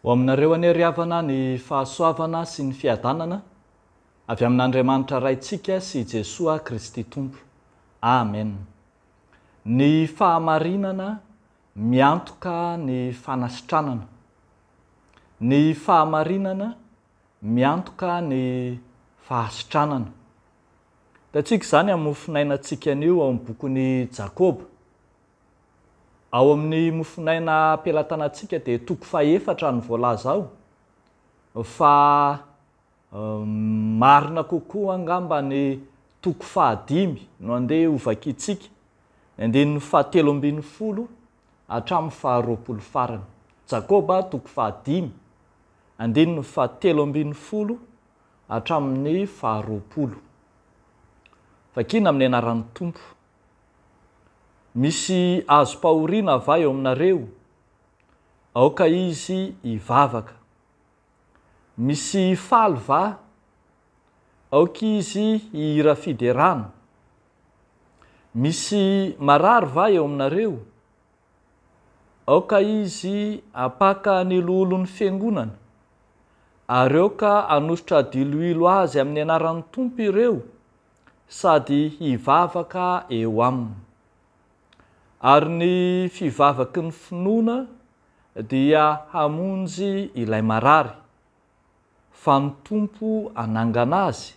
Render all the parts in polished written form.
Ho aminareo anie havana ny fahasoavana sy ny fiadanana avy amin'Andriamanitra raintsika sy Jesosy Kristy Tompo. Amen. Ny fahamarinana miantoka ny fanasitranana. Ny fahamarinana miantoka ny fahasitranana. Hitantsika izany amin'ny mofinainantsika anio ao amin'ny bokin'i Jakoba. Ao amin'ny mofinaina ampelantanantsika dia toko faha-efatra ny voalaza ao, fa marina kokoa angamba ny toko faha-5 no andeha hovakintsika, andininy faha-telo ambin'ny folo hatramin'ny faha-20 farany. Jakoba toko faha-5 andininy faha-telo ambin'ny folo hatramin'ny faha-20. Vakina amin'ny anaran'ny Tompo. Misy azo pahoriana avy eo aminareo, aoka izy hivavaka. Misy faly va, aoka izy hihira fiderana. Misy marary va eo aminareo, aoka izy hapaka ny loholon'ny fiangonana. Ary aoka hanositra diloilo azy amin'ny anaran'ny Tompo ireo, sady hivavaka eo aminy. Ary ny fivavaky ny finoana dia hamonjy ilay marary, fa ny Tompo hanangana azy,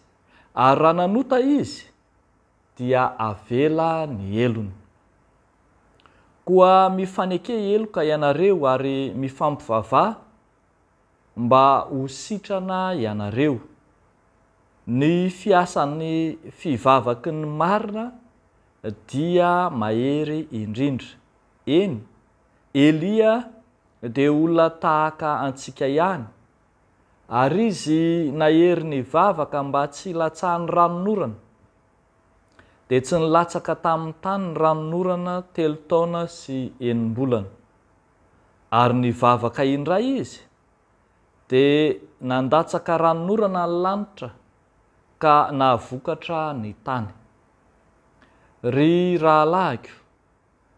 ary raha nanota izy dia avela ny elony. Koa mifaneke eloka ianareo ary mifampivavà mba ho sitrana ianareo. Ny fiasan'ny fivavaky ny marina dia mahery indrindra. Eny, Elia dia olona tahaka antsika ihany, ary izy nahery nivavaka mba tsy hilatsahan'ny ranonorana, dia tsy nilatsaka tamin'ny tany ny ranonorana 3 taona sy 9 Ary nivavaka indray izy, dia nandatsaka ranonorana ny lanitra ka nahavokatra ny tany. Ry rahalahiko,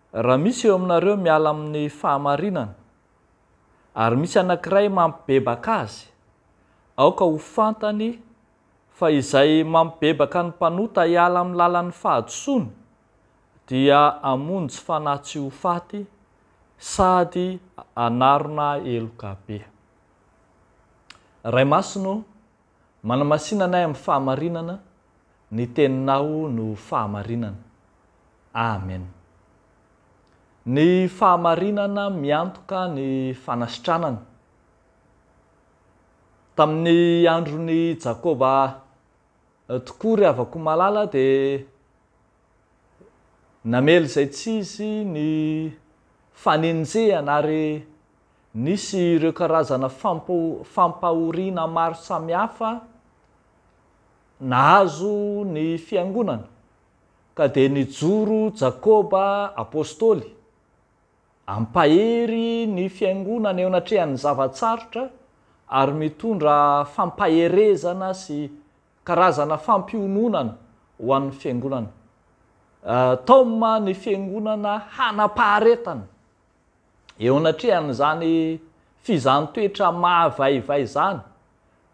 raha misy eo aminareo miala amin'ny fahamarinana, ary misy anankiray mampibebaka azy, aoka ho fantany fa izay mampibebaka ny mpanota hiala amin'ny lalan'ny fahadisoana dia hamonjy fanahy tsy ho faty sady hanarona eloka be. Ray Masino, manamasinana anay amin'ny fahamarinana, ny teninao no fahamarinana. Amen. Ny fahamarinana miantoka ny fanasitranana. Tamin'ny andron'ny Jakoba tokoa ry havako malala dia namely izay tsy izy ny fanenjehana ary nisy ireo karazana fampahoriana maro samihafa nahazo ny fiangonana, ka dia nijoro Jakoba apôstôly ampahery ny fiangonana eo anatrehan'ny zavatsarotra ary mitondra fampaherezana sy karazana fampiononana ho an'ny fiangonana. Taoma ny fiangonana hanapaharetana eo anatrehan'izany fizahanttoetra mahavaivay izany,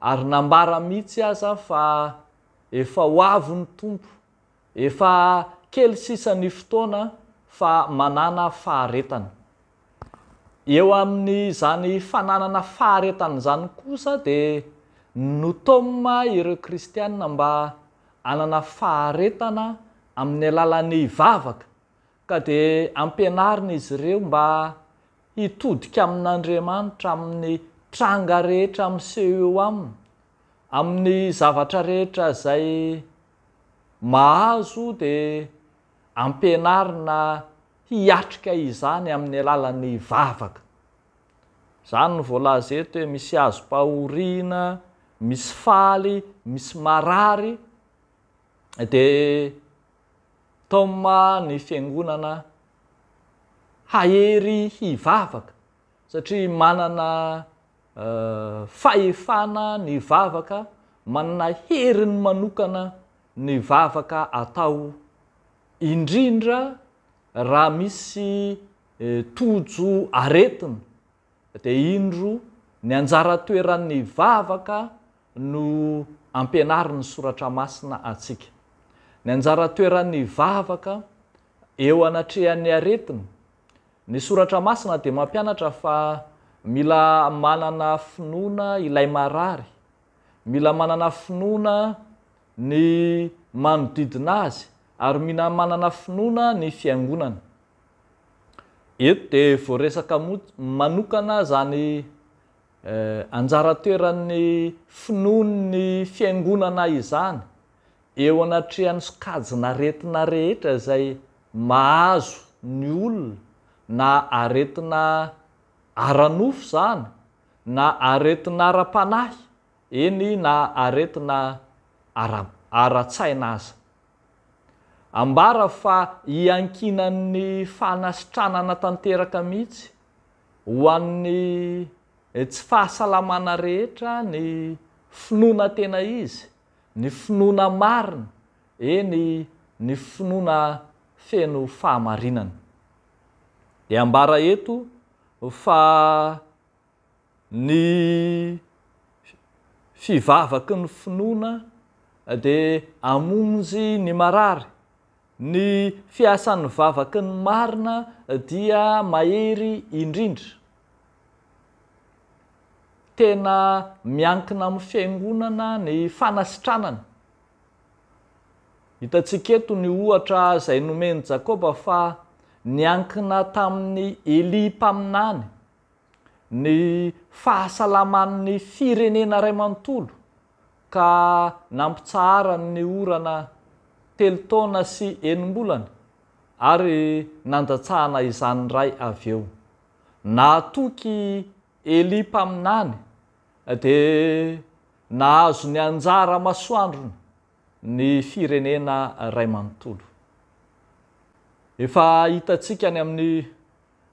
ary nambara mihitsy aza fa efa ho avy ny Tompo, efa kely sisa ny fotoana fa manana faharetana. Eo amin'izany fananana faharetana izany kosa dia notoma ireo kristianina mba hanana faharetana amin'ny alalan'ny vavaka, ka dia ampianarina izy ireo mba hitodika amin'Andriamanitra amin'ny tranga rehetra miseho eo aminy, amin'ny zavatra rehetra izay mahazo dia ampianarina hiatrika izany amin'ny alalan'ny vavaka. Izany no voalaza eto hoe misy azo pahoriana, misy faly, misy marary, dia taoma ny fiangonana hahery hivavaka, satria manana fahefana ny vavaka, manana heriny manokana ny vavaka atao, indrindra raha misy tojo aretina dia indro ny anjara toeran'ny vavaka no ampianariny soratra masina atsika. Ny anjara toeran'ny vavaka eo anatrehan'ny aretina. Ny soratra masina dia mampianatra fa mila manana finoana ilay marary, mila manana finoana ny manodidina azy, ary mila manana finoana ny fiangonana. Eto dia voaresaka manokana zany anjara toeran'ny finoan'ny fiangonana izany eo anatrehan'ny sokajina aretina rehetra izay mahazo ny olona, na aretina ara-nofo zany, na aretina ara-panahy, eny na aretina ara-tsaina aza. Ambara fa iankinan'ny fanasitranana tanteraka mihitsy ho an'ny tsy fahasalamana rehetra ny finoana tena izy, ny finoana marina, eny ny finoana feno fahamarinana. Dia ambara eto fa ny fivavaky ny finoana dia amonjy ny marary. Ny fiasan'ny vavaky ny marina dia mahery indrindra. Tena miankina amin'ny fiangonana ny fanasitranana. Hitantsika eto ny ohatra izay nomeny Jakoba fa niankina tamin'ny Eli mpaminany ny fahasalaman'ny firenena ray manontolo ka nampitsahara ny orana 3 taona sy 8 ary nandatsahana izany ray avy eo. Nahatoky Eli mpaminany dia nahazo ny anjara masoandrony ny firenena ray manontolo. Efa hitantsika ny amin'ny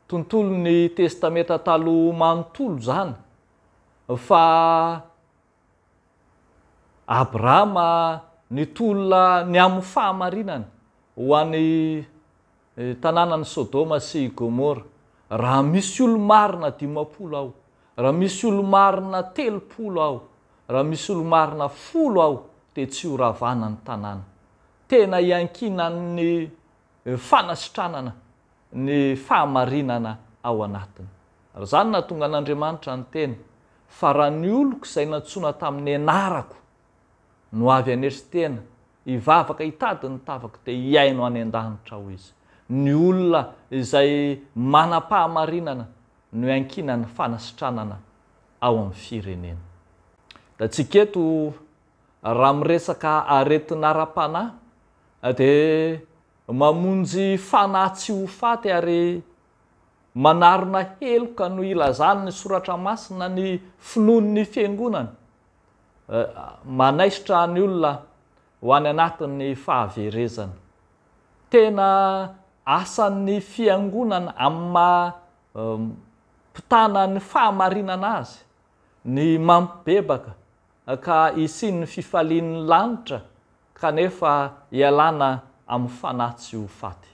tontolon'ny testameta taloha manontolo zany fa Abrahama nitolona ny amin'ny fahamarinana ho an'ny tanànan'ny Sodoma sy Gomora. Raha misy olo marina 50 ao, raha misy olo marina 30 ao, raha misy olo marina 10 ao, dia tsy ho ravana ny tanàna. Tena iankinan'ny fanasitranana ny fahamarinana ao anatiny. Ary zany nahatonga an'Andriamanitra ny teny fa raha ny oloko izay nantsoina tamin'ny anarako no avy aneritena, hivavaka hitady ny tavako dia hiaino any an-danitra ao izy. Ny olona izay manam-pahamarinana no iankinan'ny fanasitranana ao amin'ny firenena. Da tsika eto raha miresaka aretina ara-panahy dia mamonjy fanahy tsy ho faty ary manarona heloka no ilazany ny soratra masina ny finoan'ny fiangonana. Manaisitra ny olona ho any anatin'ny fahaverezana. Tena asan'ny fiangonana amin'ny mpitana ny fahamarinana azy, ny mampibebaka ka isin'ny fifalian'ny lanitra kanefa ialana amin'ny fanahy tsy ho faty.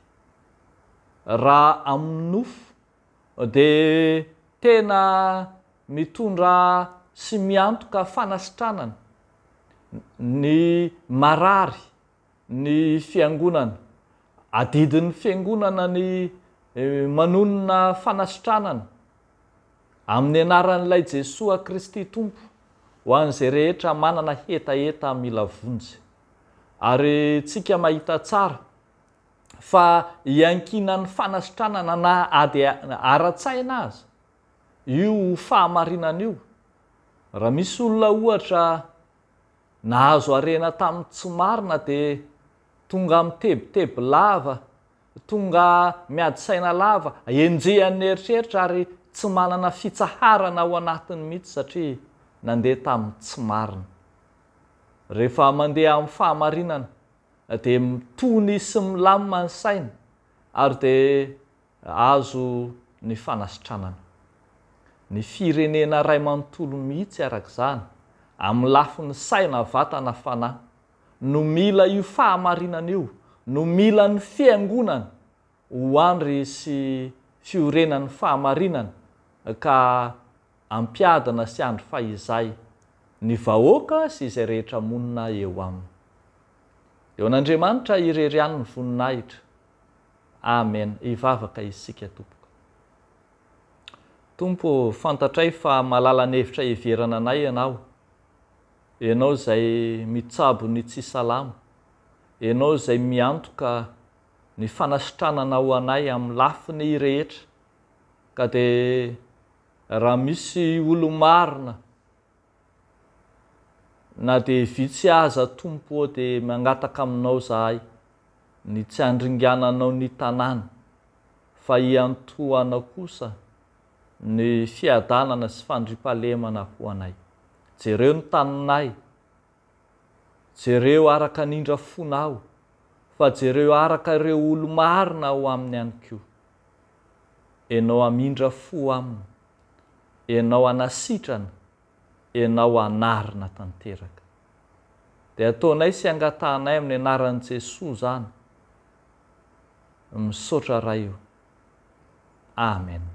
Raha amin'ny nofo dia tena mitondra sy miantoka fanasitranana ny marary ny fiangonana. Adidin'ny fiangonana ny manonona fanasitranana amin'ny anaran'ilay Jesoa Kristy Tompo ho an'izay rehetra manana hetaheta mila vonjy. Ary tsika mahita tsara fa iankinan'ny fanasitranana na ady ara-tsaina aza io fahamarinana io. Raha misy olona ohatra nahazo harena tamin'ny tsy marina dia tonga mitebiteby lava, tonga miady saina lava, enjehan'ny eritreritra ary tsy manana fitsaharana ao anatiny mihitsy satria nandeha tamin'ny tsy marina. Rehefa mandeha amin'ny fahamarinana dia mitony sy milamina ny saina ary dia azo ny fanasitranana. Ny firenena ray manontolo mihitsy arak'izany amin'ny lafin'ny saina vatana fanahy no mila io fahamarinana io, no mila ny fiangonana ho andry sy fiorenan'ny fahamarinana ka ampiadana sy andro fahizay ny vahoaka sy izay rehetra monina eo aminy. Eo an'Andriamanitra ireriany ny voninahitra. Amen. Ivavaka isika Tompoka. Tompo, fantatray fa malala ny hevitra heverana anay ianao. Ianao izay mitsabo ny tsy salama. Ianao izay miantoka ny fanasitrananao anay amin'ny lafiny rehetra. Ka dia raha misy olo marina na dia vitsy aza Tompo dia mangataka aminao zahay ny tsy handringananao ny tanàna fa hiantohana kosa ny fiadanana sy fandriampahalemana ho anay. Jereo ny taninay, jereo araka nindra fonao, fa jereo araka ireo olo marina ho aminy ihany koa. Ianao amindra fo aminy, ianao anasitrana, ianao anarina tanteraka. Dia ataonay sy angatanay amin'ny anaran'i Jesosy zany. Misaotra ray io. Amen.